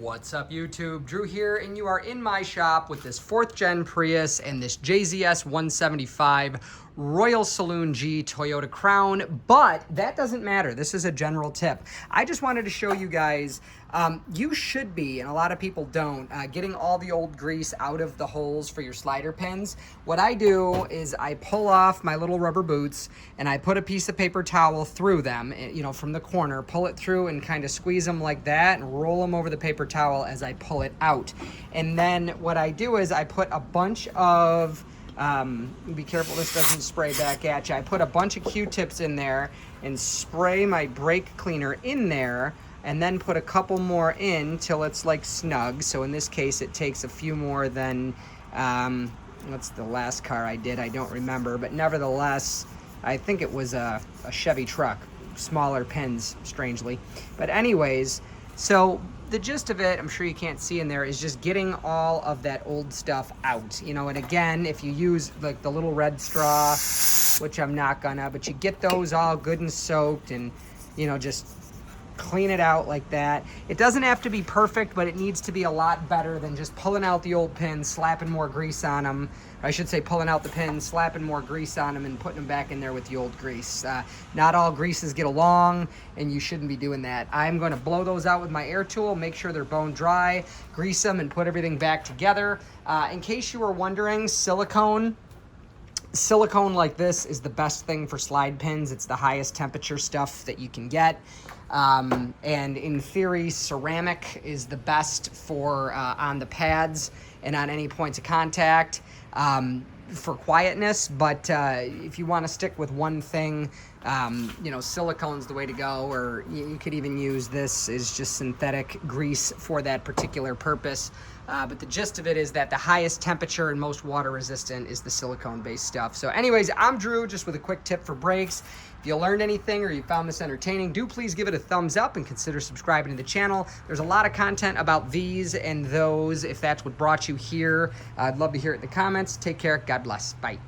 What's up YouTube? Drew here, and you are in my shop with this 4th gen Prius and this JZS 175 Royal Saloon G Toyota Crown, but that doesn't matter. This is a general tip. I just wanted to show you guys, you should be, and a lot of people don't, getting all the old grease out of the holes for your slider pins. What I do is I pull off my little rubber boots and I put a piece of paper towel through them, you know, from the corner, pull it through and kind of squeeze them like that and roll them over the paper towel as I pull it out. And then what I do is I put a bunch of be careful this doesn't spray back at you. I put a bunch of Q-tips in there and spray my brake cleaner in there, and then put a couple more in till it's like snug. So in this case it takes a few more than what's the last car I did, I don't remember, but nevertheless I think it was a Chevy truck, smaller pins strangely. But anyways, so the gist of it, I'm sure you can't see in there, is just getting all of that old stuff out, you know. And again, if you use like the little red straw, which I'm not gonna, but you get those all good and soaked and, you know, just clean it out like that. It doesn't have to be perfect, but it needs to be a lot better than just pulling out the old pins, slapping more grease on them. I should say pulling out the pins, slapping more grease on them, and putting them back in there with the old grease. Not all greases get along, and you shouldn't be doing that. I'm going to blow those out with my air tool, make sure they're bone dry, grease them, and put everything back together. In case you were wondering, silicone like this is the best thing for slide pins. It's the highest temperature stuff that you can get. And in theory, ceramic is the best for on the pads and on any points of contact for quietness. But if you want to stick with one thing, you know, silicone's the way to go, or you could even use this as just synthetic grease for that particular purpose. But the gist of it is that the highest temperature and most water resistant is the silicone-based stuff. So anyways, I'm Drew, just with a quick tip for brakes. If you learned anything or you found this entertaining, do please give it a thumbs up and consider subscribing to the channel. There's a lot of content about these and those, if that's what brought you here. I'd love to hear it in the comments. Take care. God bless. Bye.